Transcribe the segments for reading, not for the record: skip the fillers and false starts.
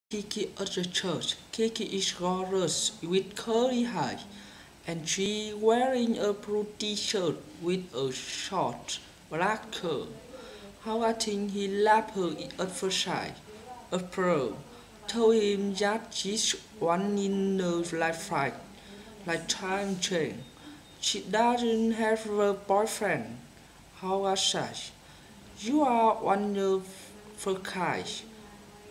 Kiki at the church. Kiki is gorgeous with curly hair, and she wearing a blue t-shirt with a short black curl. How I think he loved her at first sight. April told him that she's one in a lifetime change. She doesn't have a boyfriend. How I said, you are wonderful kind.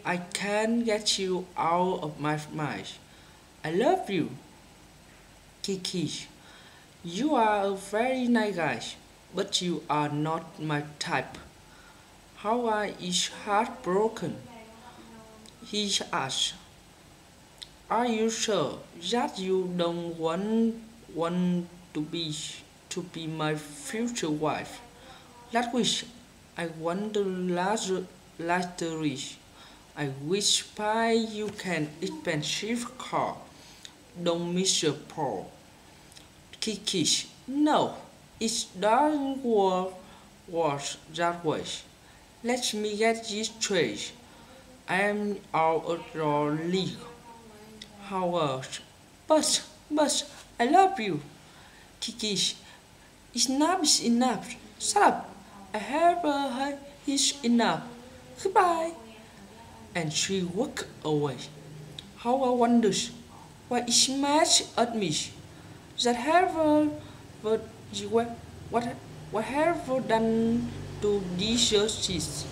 I can't get you out of my mind. I love you, Kiki. You are a very nice guy, but you are not my type. How are is heartbroken? He asked. Are you sure that you don't want to be my future wife? Last wish I want the lottery. I wish buy you can expensive car. Don't miss your Paul. Kiki, no, it doesn't work that way. Let me get this straight. I am out of your league. Howard, but, I love you. Kiki, enough is enough. Shut up. I have is enough. Goodbye. And she walked away. Howard wonders why is mad at me. That what what have done to these justice?